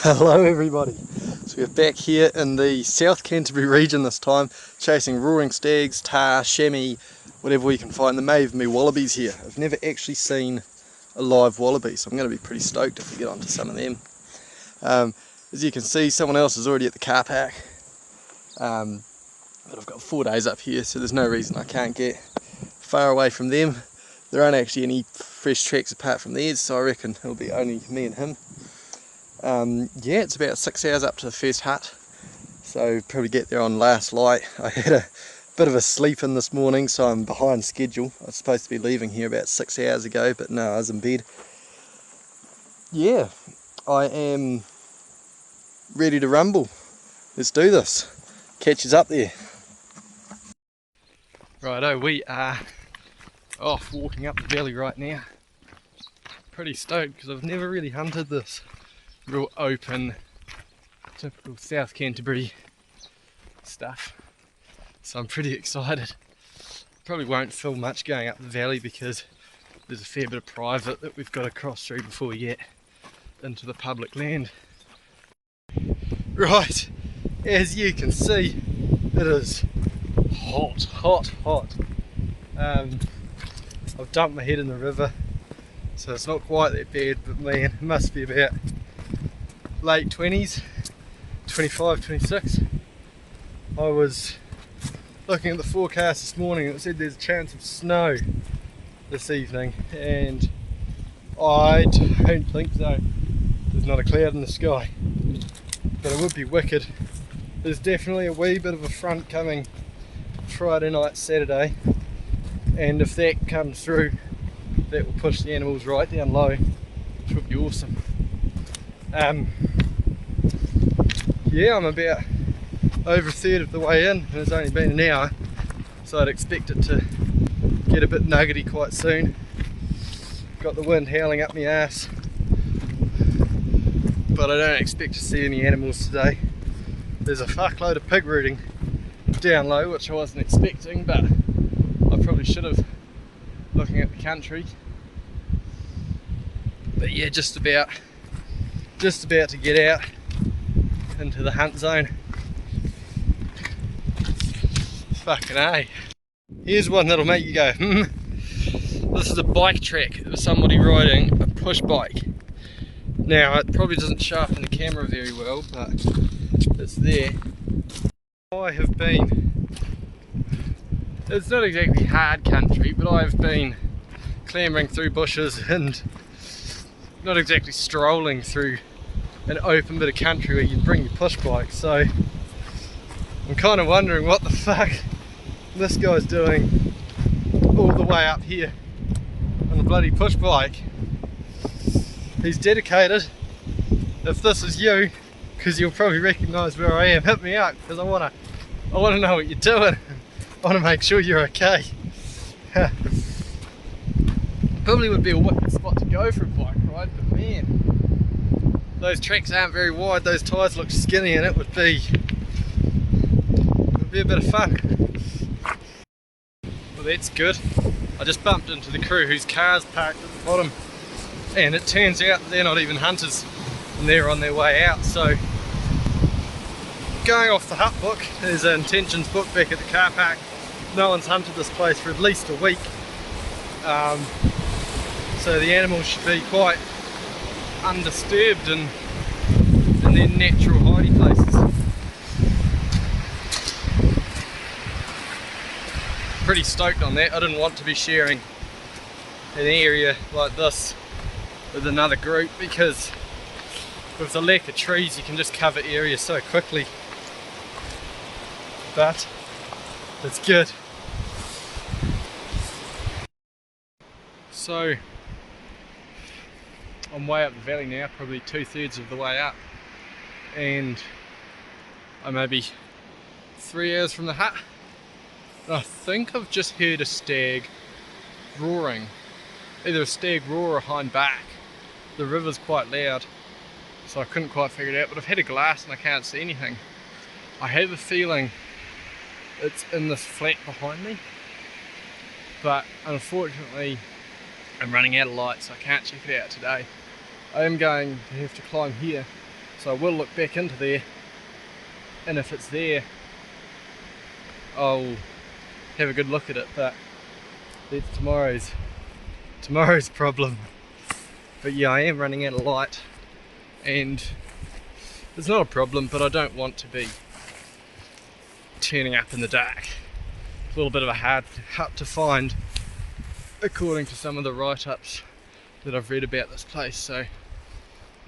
Hello everybody. So we're back here in the South Canterbury region this time, chasing roaring stags, tahr, chamois, whatever we can find. There may even be wallabies here. I've never actually seen a live wallaby, so I'm going to be pretty stoked if we get onto some of them. As you can see, someone else is already at the car park, but I've got 4 days up here, so there's no reason I can't get far away from them. There aren't actually any fresh tracks apart from theirs, so I reckon it'll be only me and him. Yeah, it's about 6 hours up to the first hut, so probably get there on last light. I had a bit of a sleep in this morning, so I'm behind schedule. I was supposed to be leaving here about 6 hours ago, but no, I was in bed. Yeah, I am ready to rumble. Let's do this. Catch us up there. Righto, we are off walking up the valley right now. Pretty stoked because I've never really hunted this real open, typical South Canterbury stuff, so I'm pretty excited. Probably won't film much going up the valley because there's a fair bit of private that we've got to cross through before we get into the public land. Right, as you can see, it is hot, hot, hot. I've dumped my head in the river, so it's not quite that bad, but man, it must be about late 20s, 25, 26. I was looking at the forecast this morning and it said there's a chance of snow this evening, and I don't think so. There's not a cloud in the sky, but it would be wicked. There's definitely a wee bit of a front coming Friday night, Saturday, and if that comes through, that will push the animals right down low, which would be awesome. Yeah, I'm about over a third of the way in, and it's only been an hour, so I'd expect it to get a bit nuggety quite soon. Got the wind howling up my ass, but I don't expect to see any animals today. There's a fuckload of pig rooting down low, which I wasn't expecting, but I probably should have, looking at the country. But yeah, just about to get out into the hunt zone. Fucking A. Here's one that'll make you go, This is a bike track of somebody riding a push bike. Now, it probably doesn't show up in the camera very well, but it's there. I have been, it's not exactly hard country, but I've been clambering through bushes and not exactly strolling through an open bit of country where you bring your push bike, so I'm kind of wondering what the fuck this guy's doing all the way up here on a bloody push bike. He's dedicated. If this is you, because you'll probably recognise where I am, hit me up, because I want to know what you're doing. I want to make sure you're okay. Probably would be a wicked spot to go for a bike ride, but man, those tracks aren't very wide, those tyres look skinny, and it would be a bit of fun. Well, that's good. I just bumped into the crew whose car's parked at the bottom, and it turns out they're not even hunters and they're on their way out. So going off the hut book, there's an intentions book back at the car park. No one's hunted this place for at least a week, so the animals should be quite undisturbed and in their natural hiding places. Pretty stoked on that. I didn't want to be sharing an area like this with another group, because with the lack of trees you can just cover areas so quickly, but it's good. So I'm way up the valley now, probably 2/3 of the way up, and I may be 3 hours from the hut. And I think I've just heard a stag roaring, either a stag roar or a hind bark. The river's quite loud, so I couldn't quite figure it out, but I've had a glass and I can't see anything. I have a feeling it's in this flat behind me, but unfortunately I'm running out of light, so I can't check it out today. I am going to have to climb here, So I will look back into there, and if it's there I'll have a good look at it, but that's tomorrow's problem. But yeah, I am running out of light, and it's not a problem, but I don't want to be turning up in the dark. It's a little bit of a hard hut to find, according to some of the write-ups that I've read about this place, so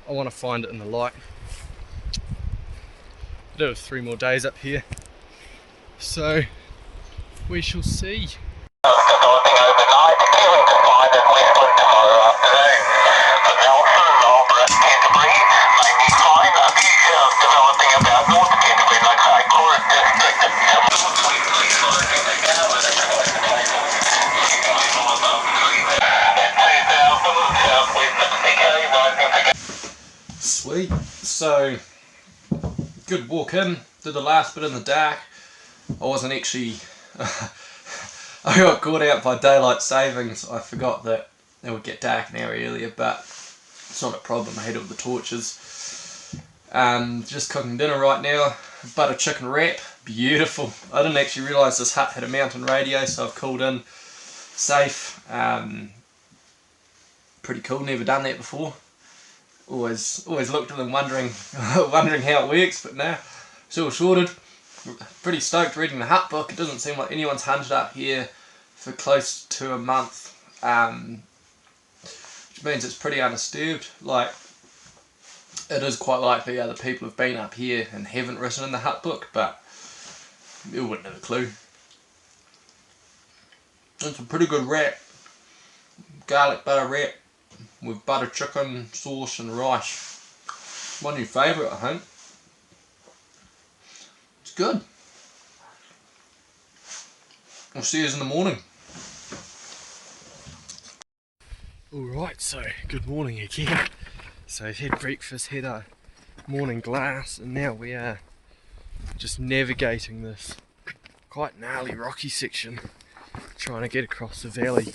I want to find it in the light. I do have 3 more days up here, so we shall see. Developing overnight, feeling to find in westward tomorrow afternoon. For Nelson, Marlborough, Canterbury, mainly fine. A few showers developing about North Canterbury, okay. Chorus District and Chamois. Quickly sloping the Garland and close to table. Signal above 3 at 2000, southwest of CK, rising to Sweet. So, good walk in. Did the last bit in the dark. I wasn't actually... I got caught out by daylight savings. I forgot that it would get dark an hour earlier, but it's not a problem. I had all the torches. Just cooking dinner right now. Butter chicken wrap. Beautiful. I didn't actually realise this hut had a mountain radio, so I've called in safe. Pretty cool. Never done that before. Always looked at them wondering how it works, but nah, it's all sorted. Pretty stoked reading the hut book. It doesn't seem like anyone's hunted up here for close to a month, which means it's pretty undisturbed. Like, it is quite likely other people have been up here and haven't written in the hut book, but you wouldn't have a clue. It's a pretty good wrap, garlic butter wrap with butter chicken, sauce and rice. My new favourite, I think. It's good. I'll see you in the morning. Alright, so good morning again. So I've had breakfast, had a morning glass, and now we are just navigating this quite gnarly rocky section, trying to get across the valley.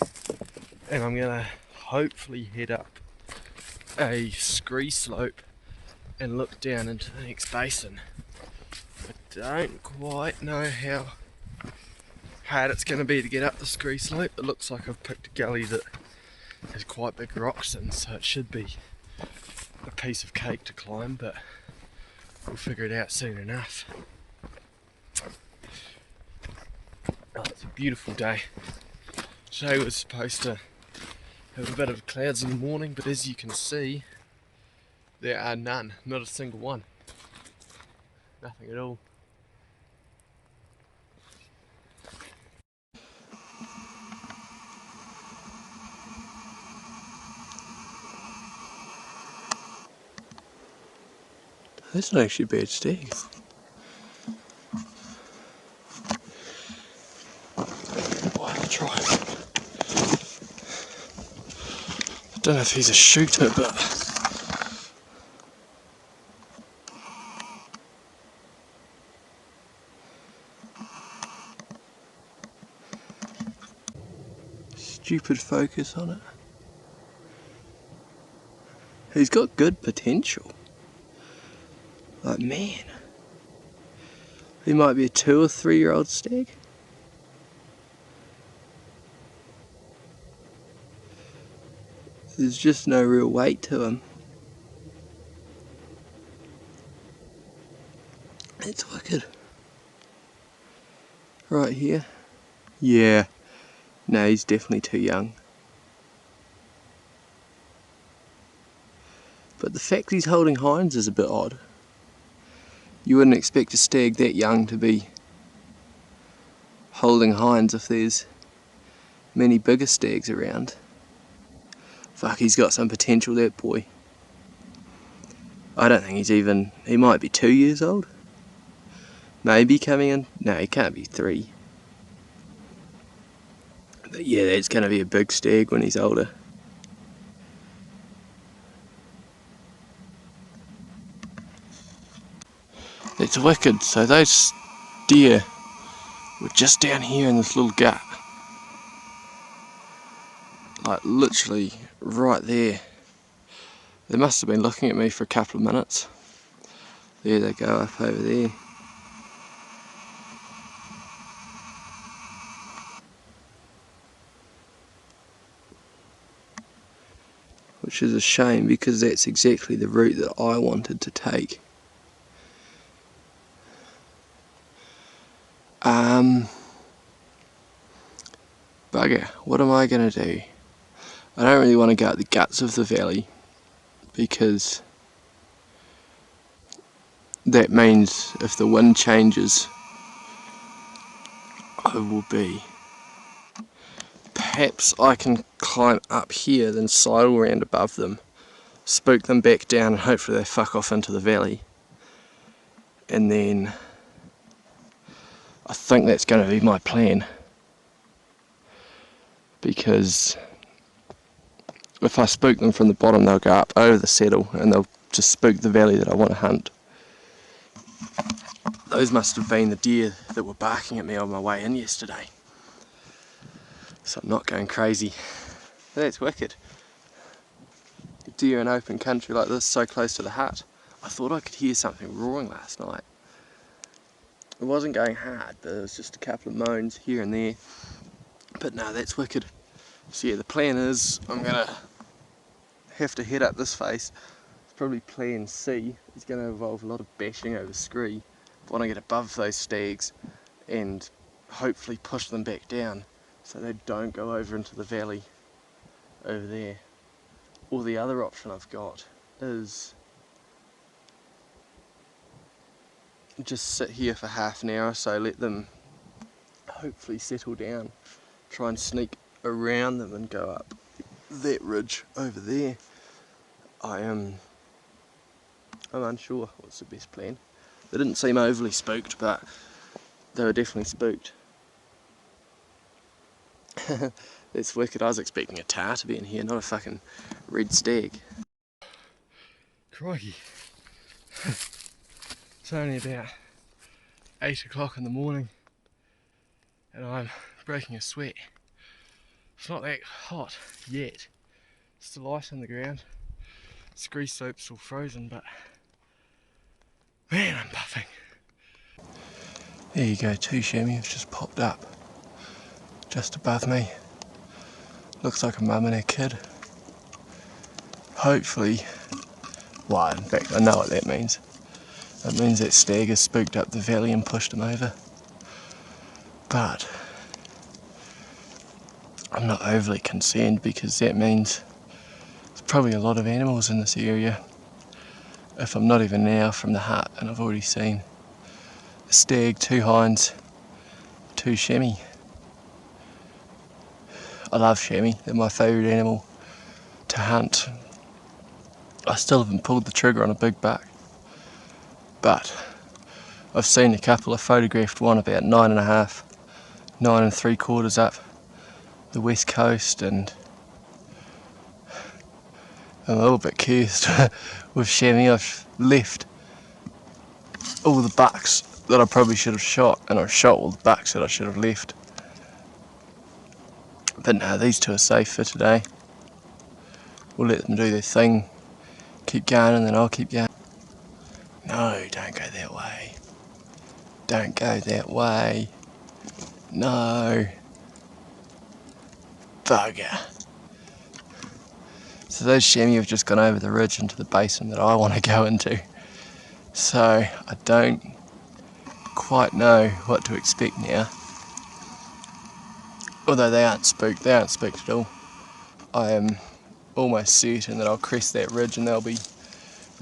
And I'm gonna hopefully head up a scree slope and look down into the next basin. I don't quite know how hard it's going to be to get up the scree slope. It looks like I've picked a gully that has quite big rocks in, so it should be a piece of cake to climb, but we'll figure it out soon enough. Oh, it's a beautiful day. Today was supposed to have a bit of clouds in the morning, but as you can see, there are none, not a single one. Nothing at all. That's not actually a bad stag. Why not try? I don't know if he's a shooter, but stupid focus on it. He's got good potential. Like, man, he might be a 2 or 3 year old stag. There's just no real weight to him. It's wicked. Right here. Yeah. No, he's definitely too young. But the fact he's holding hinds is a bit odd. You wouldn't expect a stag that young to be holding hinds if there's many bigger stags around. Fuck, he's got some potential, that boy. I don't think he might be 2 years old. Maybe coming in. No, he can't be 3. But yeah, that's going to be a big stag when he's older. It's wicked. So those deer were just down here in this little gut. Like literally right there. They must have been looking at me for a couple of minutes. There they go up over there. Which is a shame because that's exactly the route that I wanted to take. Bugger, what am I going to do? I don't really want to go up the guts of the valley because that means if the wind changes, I will be. Perhaps I can climb up here, then sidle around above them, spook them back down, and hopefully they fuck off into the valley. And then I think that's going to be my plan. Because if I spook them from the bottom, they'll go up over the saddle and they'll just spook the valley that I want to hunt. Those must have been the deer that were barking at me on my way in yesterday. So I'm not going crazy. But that's wicked. Deer in open country like this, so close to the hut. I thought I could hear something roaring last night. It wasn't going hard, but it was just a couple of moans here and there. But no, that's wicked. So yeah, the plan is I'm going to have to head up this face. It's probably plan C. It's going to involve a lot of bashing over scree. I want to get above those stags and hopefully push them back down so they don't go over into the valley over there. Or the other option I've got is just sit here for half an hour or so, let them hopefully settle down, try and sneak around them and go up that ridge over there. I'm unsure what's the best plan. They didn't seem overly spooked, but they were definitely spooked. That's wicked. I was expecting a Tahr to be in here, not a fucking red stag. Crikey. It's only about 8 o'clock in the morning and I'm breaking a sweat. It's not that hot yet. It's still ice on the ground. Scree slope's still frozen, but man, I'm puffing. There you go, 2 chamois have just popped up just above me. Looks like a mum and a kid. Hopefully, well, in fact I know what that means. It means that stag has spooked up the valley and pushed him over. But I'm not overly concerned because that means there's probably a lot of animals in this area. If I'm not even now from the hut, and I've already seen a stag, 2 hinds, 2 chamois. I love chamois, they're my favourite animal to hunt. I still haven't pulled the trigger on a big buck, but I've seen a couple. I photographed one about 9.5, 9 3/4 up the west coast, and I'm a little bit cursed with chamois. I've left all the bucks that I probably should have shot, and I've shot all the bucks that I should have left. But no, these 2 are safe for today. We'll let them do their thing, keep going, and then I'll keep going. No, don't go that way. Don't go that way. No. Bugger. So those chamois have just gone over the ridge into the basin that I want to go into. So I don't quite know what to expect now. Although they aren't spooked at all. I am almost certain that I'll crest that ridge and they'll be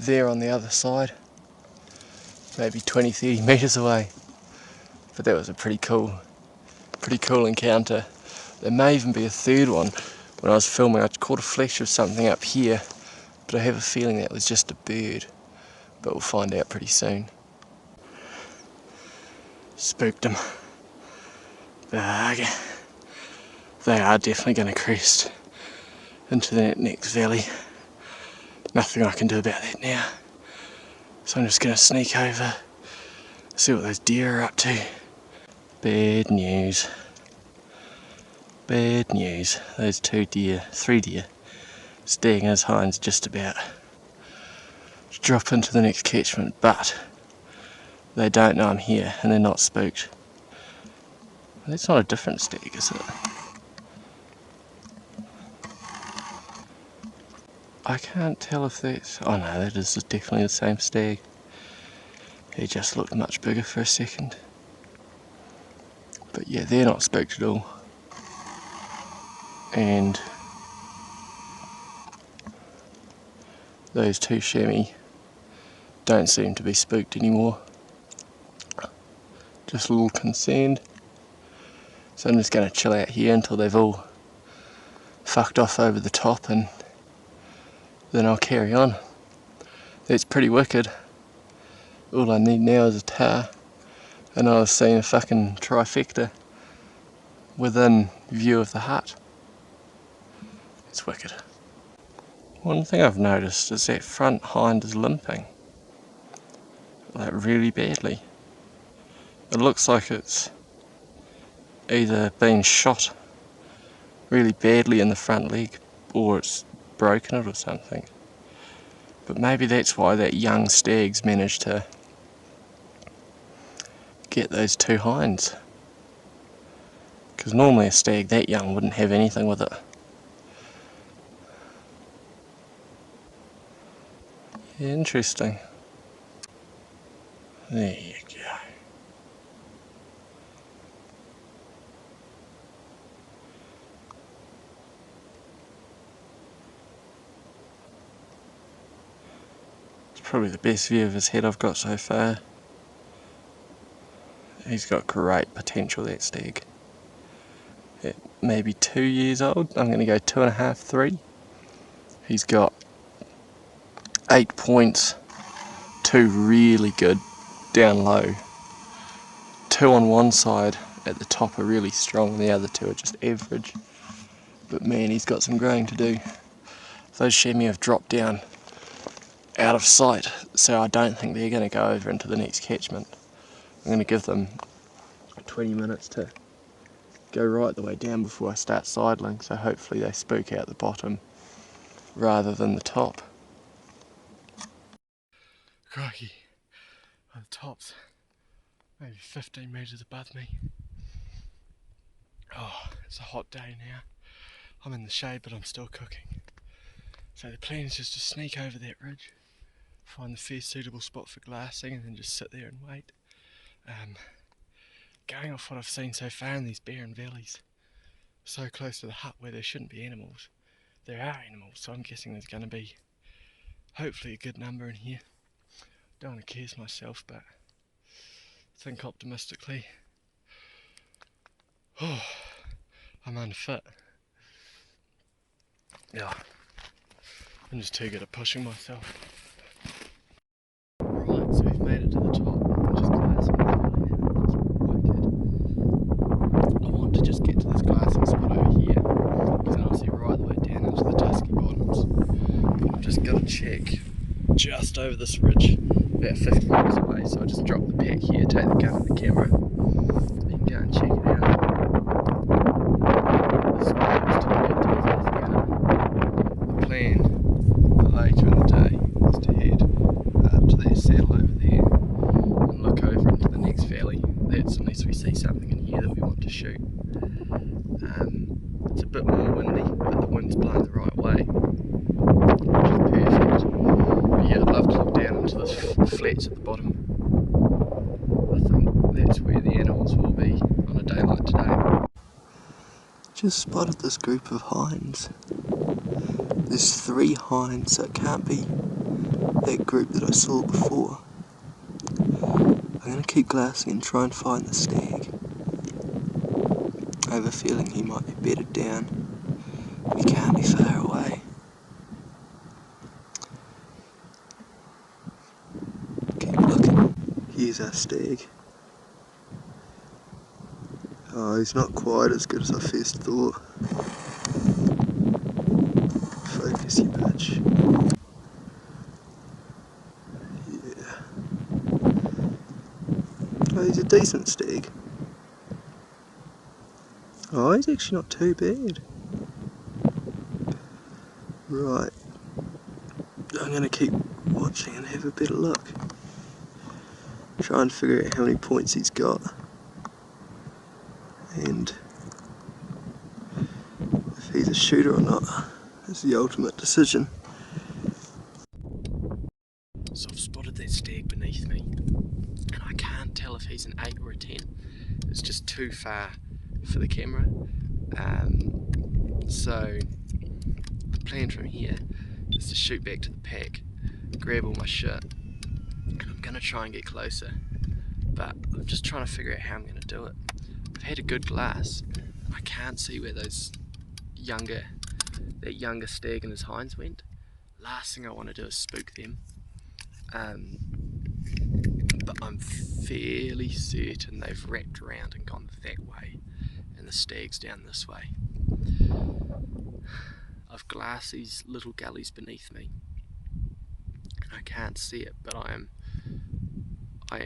there on the other side. Maybe 20-30 metres away. But that was a pretty cool encounter. There may even be a third one. When I was filming I caught a flash of something up here, but I have a feeling that was just a bird. But we'll find out pretty soon. Spooked them. Bugger. They are definitely going to crest into that next valley. Nothing I can do about that now. So I'm just going to sneak over, see what those deer are up to. Bad news. Bad news. Those 2 deer, 3 deer, stag and his hinds just about to drop into the next catchment, but they don't know I'm here and they're not spooked. That's not a different stag, is it? I can't tell if that's... oh no, that is definitely the same stag. He just looked much bigger for a second. But yeah, they're not spooked at all. And those two chamois don't seem to be spooked anymore. Just a little concerned. So I'm just going to chill out here until they've all fucked off over the top, and then I'll carry on. That's pretty wicked. All I need now is a Tahr, and I was seeing a fucking Trifecta within view of the hut. It's wicked. One thing I've noticed is that front hind is limping, like really badly. It looks like it's either been shot really badly in the front leg or it's broken it or something. But maybe that's why that young stag's managed to get those two hinds. Because normally a stag that young wouldn't have anything with it. Yeah, interesting. There you go. It's probably the best view of his head I've got so far. He's got great potential, that stag. At maybe 2 years old, I'm going to go 2.5, 3. He's got 8 points, 2 really good down low. 2 on one side at the top are really strong, the other 2 are just average. But man, he's got some growing to do. Those chamois have dropped down out of sight, so I don't think they're going to go over into the next catchment. I'm going to give them 20 minutes to go right the way down before I start sidling, so hopefully they spook out the bottom rather than the top. Crikey, the top's maybe 15 metres above me. Oh, it's a hot day now. I'm in the shade but I'm still cooking. So the plan is just to sneak over that ridge, find the first suitable spot for glassing and then just sit there and wait. Going off what I've seen so far in these barren valleys, so close to the hut where there shouldn't be animals, there are animals, so I'm guessing there's going to be hopefully a good number in here. Don't want to curse myself, but think optimistically. Oh, I'm unfit. Yeah, I'm just too good at pushing myself. Right, so we've made it to the top. I'm just glassing the valley now. It's wicked. I want to just get to this glassing spot over here, because then I'll see right the way down into the dusky bottoms. But I'm just going to check just over this ridge, about 50 metres away, so I just drop the pack here, take the gun and the camera, you can go and check it out. This is what it's turned out to have nothing in it. The plan for later in the day is to head up to that saddle over there and look over into the next valley. That's unless we see something in here that we want to shoot. It's a bit more windy, but the wind's blowing the right way, which is perfect. But yeah, I'd love to look down into this flats at the bottom. I think that's where the animals will be on a day like today. Just spotted this group of hinds. There's 3 hinds, so it can't be that group that I saw before. I'm going to keep glassing and try and find the stag. I have a feeling he might be bedded down. He can't be far away. Keep looking. Here's our stag. Oh, he's not quite as good as I first thought. Focus, you bitch. Yeah. Oh, he's a decent stag. Oh, he's actually not too bad. Right. I'm going to keep watching and have a better look. try and figure out how many points he's got, and if he's a shooter or not is the ultimate decision. So I've spotted that stag beneath me, and I can't tell if he's an 8 or a 10. It's just too far for the camera. So the plan from here is to shoot back to the pack, grab all my shit, and I'm going to try and get closer, but I'm just trying to figure out how I'm going to do it. I've had a good glass, and I can't see where that younger stag and his hinds went. Last thing I want to do is spook them. But I'm fairly certain they've wrapped around and gone that way, and the stag's down this way. I've glassed these little gullies beneath me, and I can't see it, but I am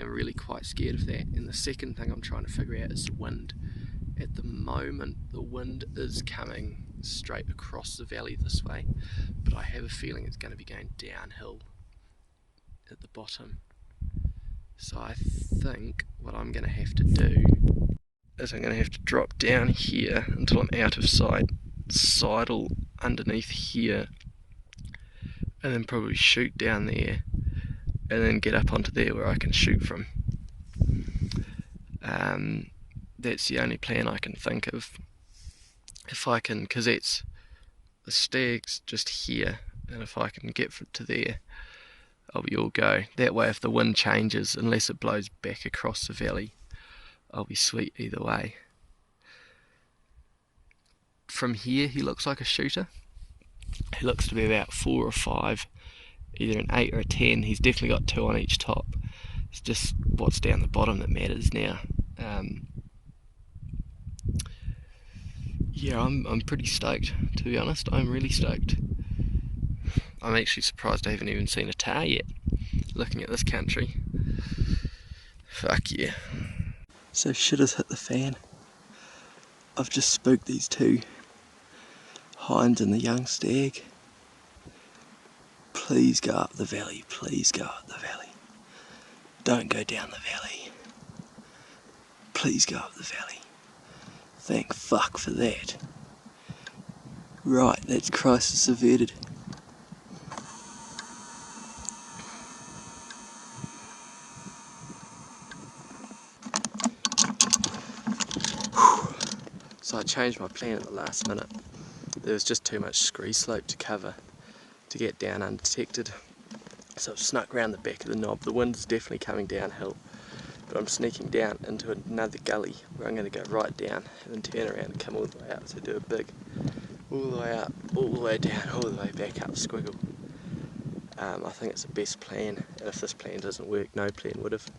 really quite scared of that. And the second thing I'm trying to figure out is the wind. At the moment, the wind is coming straight across the valley this way, but I have a feeling it's going to be going downhill at the bottom. So I think what I'm going to have to do is I'm going to have to drop down here until I'm out of sight, sidle underneath here, and then probably shoot down there, and then get up onto there where I can shoot from. That's the only plan I can think of. If I can, because the stag's just here, and if I can get to there, I'll be all go. That way, if the wind changes, unless it blows back across the valley, I'll be sweet either way. From here, he looks like a shooter. He looks to be about 4 or 5, either an 8 or a 10. He's definitely got 2 on each top. It's just what's down the bottom that matters now. Yeah, I'm pretty stoked, to be honest. I'm really stoked. I'm actually surprised I haven't even seen a tahr yet, looking at this country. Fuck yeah. So shit has hit the fan. I've just spooked these 2 hinds and the young stag. Please go up the valley, please go up the valley. Don't go down the valley. Please go up the valley. Thank fuck for that. Right, that's crisis averted. So I changed my plan at the last minute. There was just too much scree slope to cover to get down undetected. So I've snuck around the back of the knob. The wind is definitely coming downhill, but I'm sneaking down into another gully where I'm going to go right down and then turn around and come all the way up. So do a big all the way up, all the way down, all the way back up squiggle. I think it's the best plan, and if this plan doesn't work, no plan would have.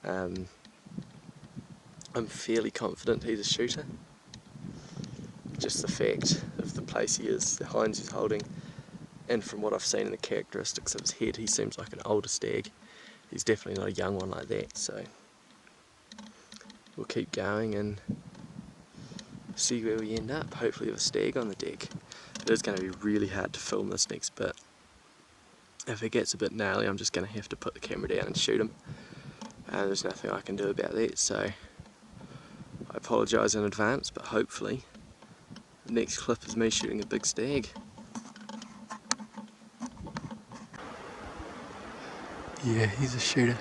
I'm fairly confident he's a shooter. Just the fact of the place he is, the hinds he's holding, and from what I've seen in the characteristics of his head, he seems like an older stag. He's definitely not a young one like that, so we'll keep going and see where we end up. Hopefully with a stag on the deck. It is going to be really hard to film this next bit. If it gets a bit gnarly, I'm just going to have to put the camera down and shoot him. There's nothing I can do about that, so I apologise in advance, but hopefully the next clip is me shooting a big stag. Yeah, he's a shooter.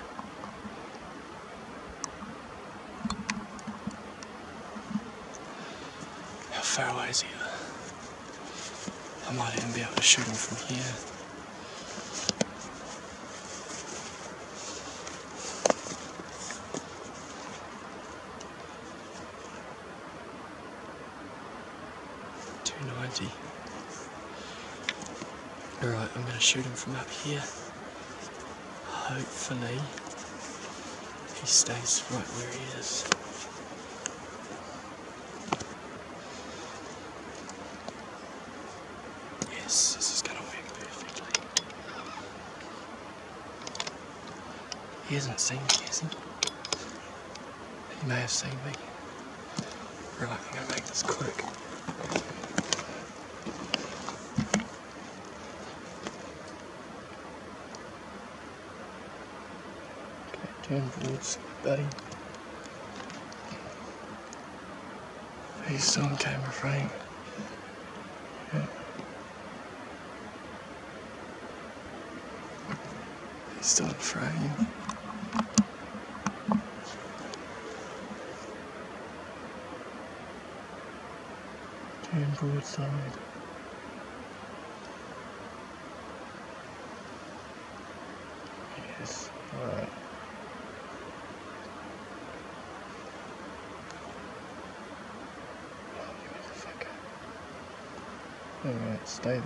How far away is he? I might even be able to shoot him from here. Alright, I'm going to shoot him from up here. Hopefully he stays right where he is. Yes, this is going to work perfectly. He hasn't seen me, has he? He may have seen me. Right, I'm going to make this quick. Turn towards buddy. He's still in camera frame. Yeah. He's still in frame. Turn broadside. Yes, alright. Alright, stay there.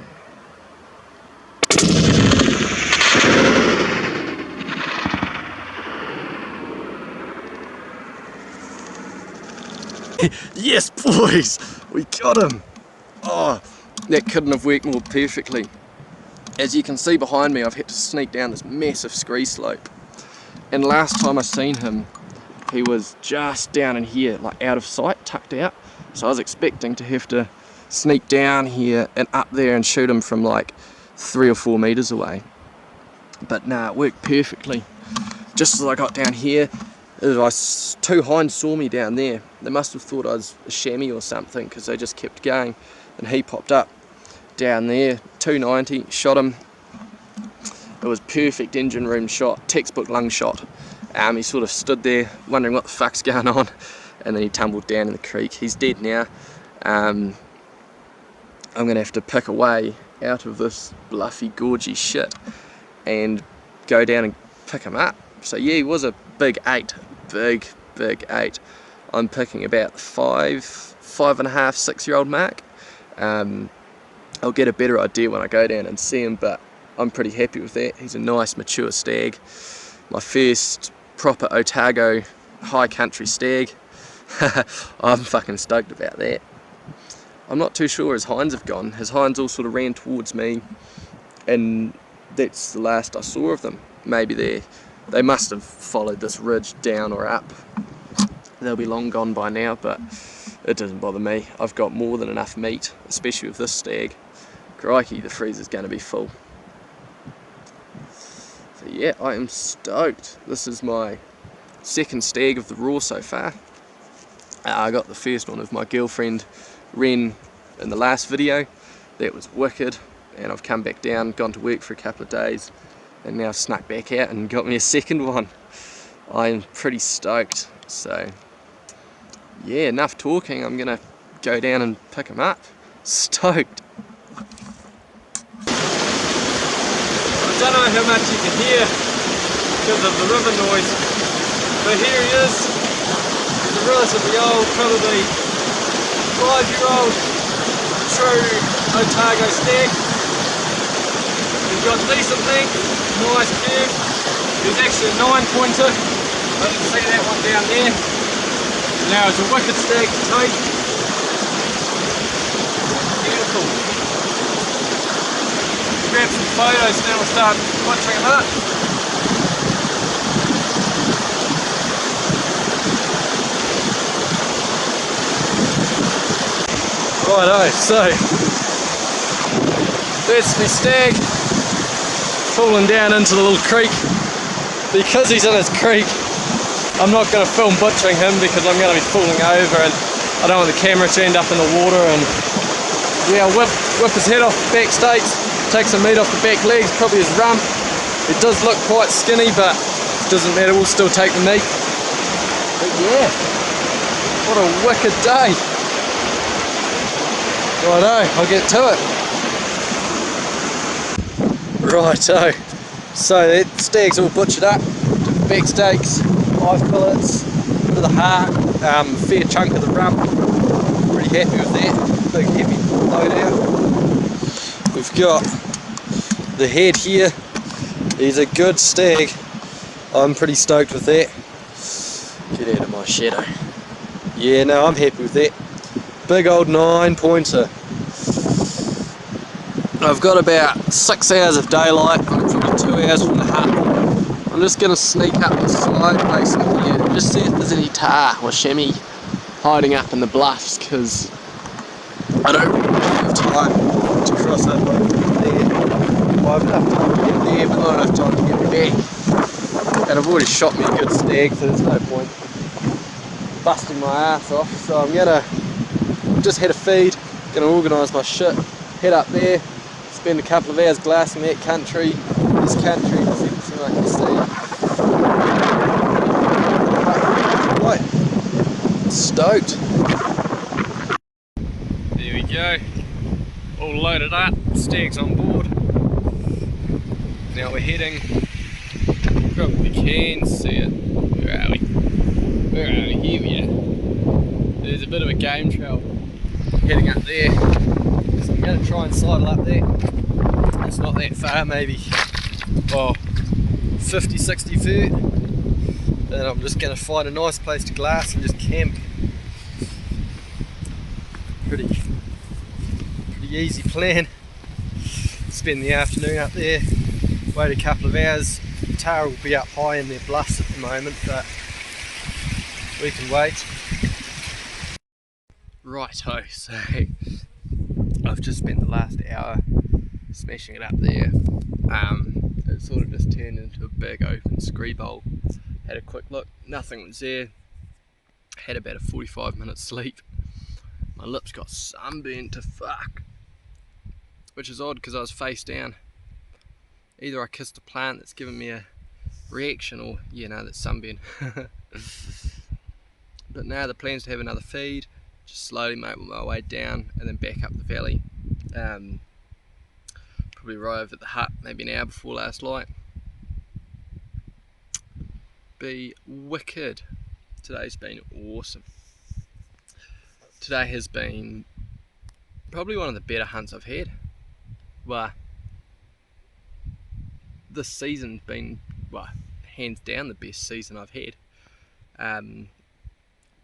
Yes, boys! We got him! Oh, that couldn't have worked more perfectly. As you can see behind me, I've had to sneak down this massive scree slope. And last time I seen him, he was just down in here, like out of sight, tucked out. So I was expecting to have to sneak down here and up there and shoot him from like 3 or 4 meters away. But nah, it worked perfectly. Just as I got down here, two hinds saw me down there. They must have thought I was a chamois or something, because they just kept going. And he popped up down there, 290, shot him. It was perfect engine room shot, textbook lung shot. He sort of stood there wondering what the fuck's going on, and then he tumbled down in the creek. He's dead now. I'm going to have to pick a way out of this bluffy, gorgy shit and go down and pick him up. So yeah, he was a big 8, big 8. I'm picking about the 5.5, 6 year old mark. I'll get a better idea when I go down and see him, but I'm pretty happy with that. He's a nice mature stag. My first proper otago high country stag. I'm fucking stoked about that. I'm not too sure where his hinds have gone. His hinds all sort of ran towards me, and that's the last I saw of them. Maybe they must have followed this ridge down or up. They'll be long gone by now, but it doesn't bother me. I've got more than enough meat, especially with this stag. Crikey, the freezer's going to be full. So yeah, I am stoked. This is my second stag of the raw so far. I got the first one of my girlfriend Ren in the last video. That was wicked, and I've come back down, gone to work for a couple of days, and now snuck back out and got me a second one. I am pretty stoked. So yeah, enough talking. I'm gonna go down and pick him up. Stoked. I don't know how much you can hear because of the river noise, but here he is. He's a relatively old, probably 5-year-old true otago stag. He's got decent length, nice curve. He's actually a 9-pointer. I didn't see that one down there. Now it's a wicked stag to take. Beautiful. Grab some photos and then we'll start butchering them up. Righto, so that's my stag falling down into the little creek. Because he's in his creek, I'm not going to film butchering him because I'm going to be falling over, and I don't want the camera to end up in the water. And yeah, I'll whip his head off the back steaks, take some meat off the back legs, probably his rump. It does look quite skinny, but it doesn't matter, we'll still take the meat. But yeah, what a wicked day. Righto, I'll get to it. Righto, so that stag's all butchered up. Took the back steaks, 5 fillets, bit of the heart, fair chunk of the rump. Pretty happy with that, big heavy load out. We've got the head here. He's a good stag. I'm pretty stoked with that. Get out of my shadow. Yeah, no, I'm happy with that. Big old 9-pointer. I've got about 6 hours of daylight. I'm probably 2 hours from the hut. I'm just going to sneak up the slope basically here, just see if there's any tahr or chamois hiding up in the bluffs, because I don't really have time to cross over there. Well, I have enough time to get there, but not enough time to get back. and I've already shot me a good stag, so there's no point busting my ass off. So I'm gonna just had a feed, gonna organise my shit, head up there, spend a couple of hours glassing that country, this country, as you can see. Right, stoked. There we go, all loaded up, stags on board. Now we're heading, probably can see it. Where are we? Where are we? Here we are. There's a bit of a game trail heading up there. So I'm going to try and sidle up there. It's not that far, maybe 50-60 feet. And I'm just going to find a nice place to glass and just camp. Pretty easy plan. Spend the afternoon up there, wait a couple of hours. Tahr will be up high in their bluffs at the moment, but we can wait. Righto, so I've just spent the last hour smashing it up there. It sort of just turned into a big open scree bowl. Had a quick look, nothing was there. Had about a 45-minute sleep. My lips got sunburnt to fuck, which is odd because I was face down. Either I kissed a plant that's given me a reaction, or that's sunburn. But now the plan's to have another feed, just slowly make my way down and then back up the valley. Probably arrive at the hut maybe an hour before last light. Be wicked. Today's been awesome. Today has been probably one of the better hunts I've had. Well, this season's been, hands down the best season I've had.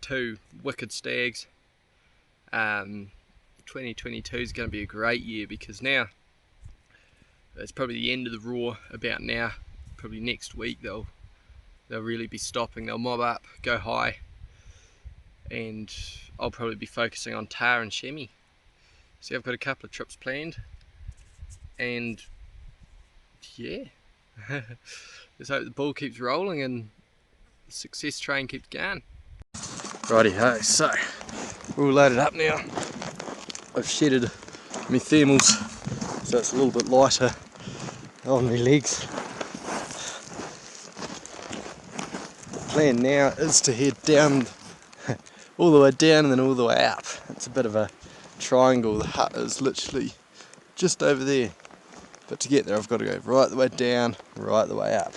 2 wicked stags. 2022 is going to be a great year because now it's probably the end of the raw. About now, probably next week they'll really be stopping. They'll mob up, go high, and I'll probably be focusing on Tahr and Chamois. So I've got a couple of trips planned, and yeah, let's hope the ball keeps rolling and the success train keeps going. Righty ho, so we're all loaded up now. I've shedded my thermals so it's a little bit lighter on my legs. The plan now is to head down, all the way down and then all the way up. It's a bit of a triangle. The hut is literally just over there, but to get there I've got to go right the way down, right the way up.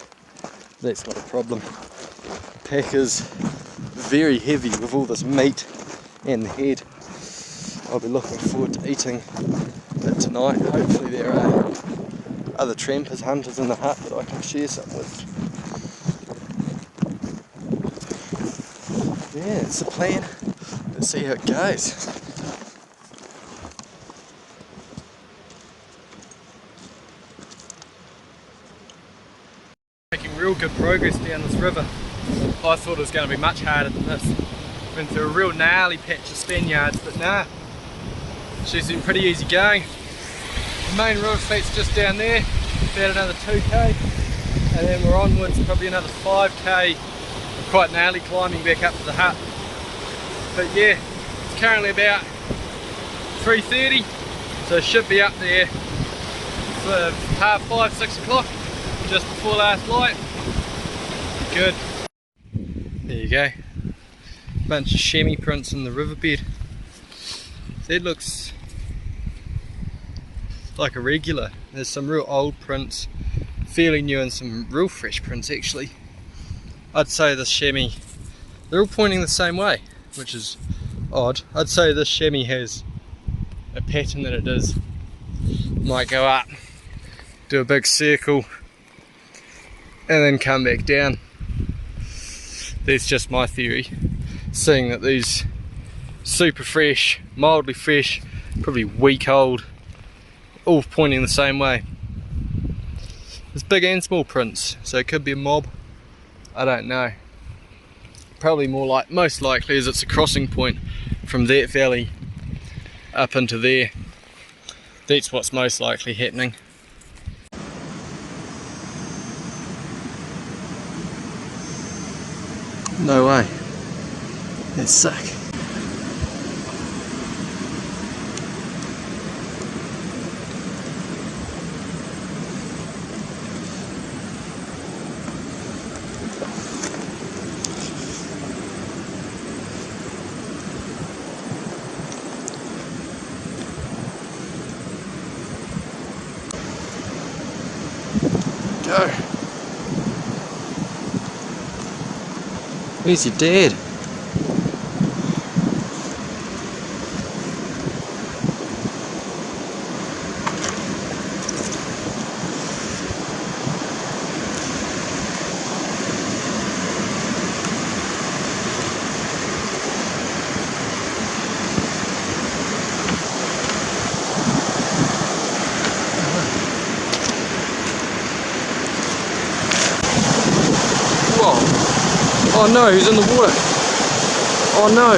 That's not a problem. The pack is very heavy with all this meat and the head. I'll be looking forward to eating it tonight. Hopefully there are other trampers, hunters in the hut that I can share something with. Yeah, it's the plan. Let's see how it goes. Making real good progress down this river. I thought it was going to be much harder than this. Went through a real gnarly patch of Spaniards, but nah, she's been pretty easy going. The main river fleet's just down there, about another 2k, and then we're onwards probably another 5k, quite gnarly climbing back up to the hut. But yeah, it's currently about 3:30, so should be up there for 5:30, 6 o'clock, just before last light. Good. There you go. Bunch of chamois prints in the riverbed. That looks like a regular. There's some real old prints, fairly new, and some real fresh prints actually. I'd say this chamois, they're all pointing the same way, which is odd. I'd say this chamois has a pattern that it does. Might go up, do a big circle, and then come back down. That's just my theory. Seeing that these super fresh, mildly fresh, probably week old, all pointing the same way. There's big and small prints, so it could be a mob. I don't know. Probably most likely is it's a crossing point from that valley up into there. That's what's most likely happening. No way. That's sick. Go. Where's your dad? Whoa. Oh no, he's in the water. Oh no.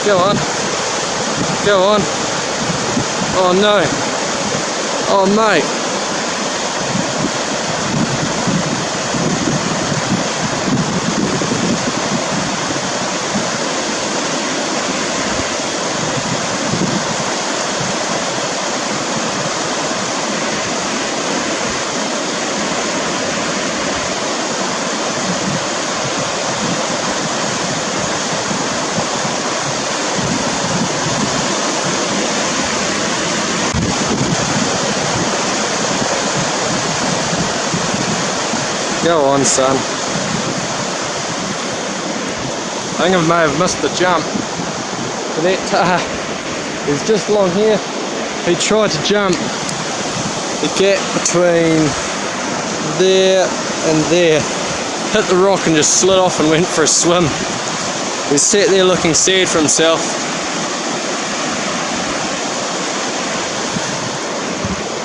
Go on. Go on. Oh no. Oh mate. Go on, son. I think I may have missed the jump. But that Tahr is just along here. He tried to jump the gap between there and there. Hit the rock and just slid off and went for a swim. He sat there looking sad for himself.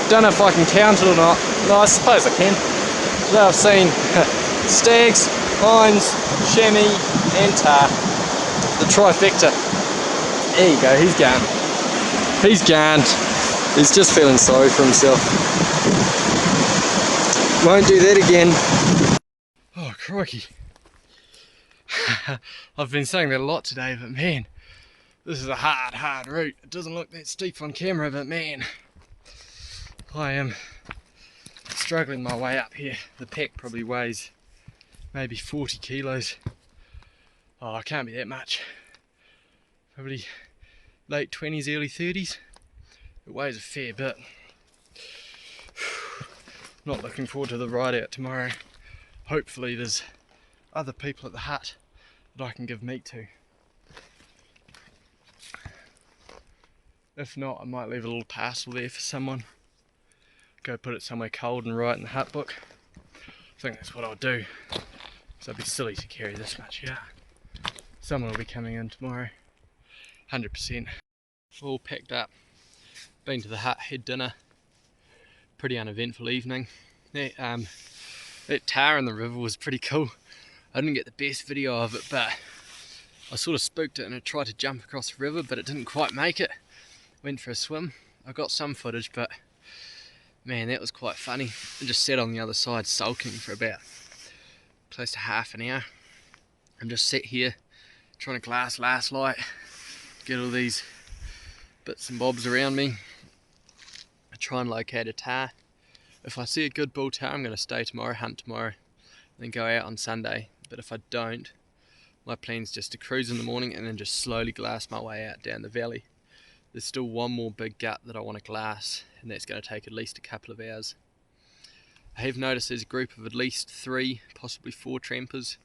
Don't know if I can count it or not. No, I suppose I can. Today I've seen stags, pines, chamois and Tahr. The Trifecta. There you go, he's gone. He's gone. He's just feeling sorry for himself. Won't do that again. Oh crikey. I've been saying that a lot today, but man, this is a hard route. It doesn't look that steep on camera, but man, I am struggling my way up here. The pack probably weighs maybe 40 kilos. Oh, it can't be that much. Probably late 20s, early 30s. It weighs a fair bit. Not looking forward to the ride out tomorrow. Hopefully there's other people at the hut that I can give meat to. If not, I might leave a little parcel there for someone. Go put it somewhere cold and write in the hut book. I think that's what I'll do. Because I'd be silly to carry this much out. Someone will be coming in tomorrow. 100%. All packed up. Been to the hut, had dinner. Pretty uneventful evening. That Tahr in the river was pretty cool. I didn't get the best video of it, but I sort of spooked it and it tried to jump across the river, but it didn't quite make it. Went for a swim. I got some footage, but man, that was quite funny. I just sat on the other side sulking for about close to half an hour. I'm just sat here trying to glass last light, get all these bits and bobs around me. I try and locate a Tahr. If I see a good bull Tahr, I'm going to stay tomorrow, hunt tomorrow, then go out on Sunday. But if I don't, my plan's just to cruise in the morning and then just slowly glass my way out down the valley. There's still one more big gut that I want to glass, and that's going to take at least a couple of hours. I have noticed there's a group of at least 3, possibly 4 trampers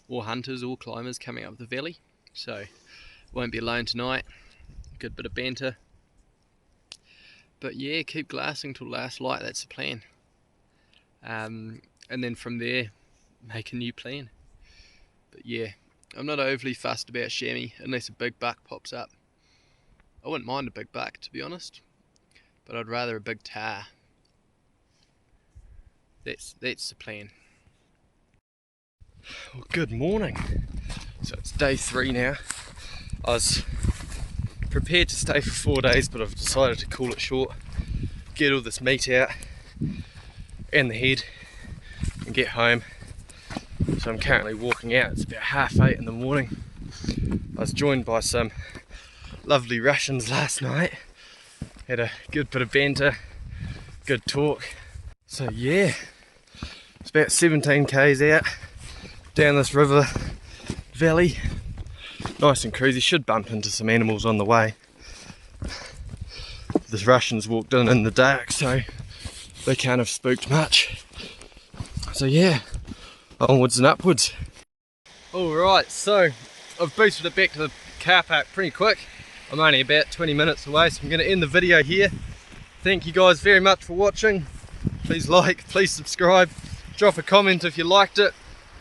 or hunters or climbers coming up the valley, so won't be alone tonight. Good bit of banter. But yeah, keep glassing till last light, that's the plan. And then from there, make a new plan. But yeah, I'm not overly fussed about chamois unless a big buck pops up. I wouldn't mind a big buck, to be honest, but I'd rather a big Tahr. That's the plan. Well, good morning. So it's day 3 now. I was prepared to stay for 4 days, but I've decided to call it short. Get all this meat out and the head, get home. So I'm currently walking out. It's about 8:30 in the morning. I was joined by some lovely Russians last night. Had a good bit of banter, good talk. So yeah, it's about 17 k's out down this river valley. Nice and cruisy. Should bump into some animals on the way. The Russians walked in the dark, so they can't have spooked much. So yeah, onwards and upwards. Alright, so I've boosted it back to the car park pretty quick. I'm only about 20 minutes away, so I'm going to end the video here. Thank you guys very much for watching. Please like, please subscribe, drop a comment if you liked it.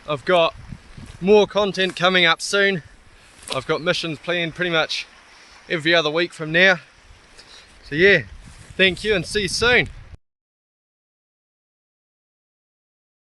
I've got more content coming up soon. I've got missions planned pretty much every other week from now. So yeah, thank you and see you soon.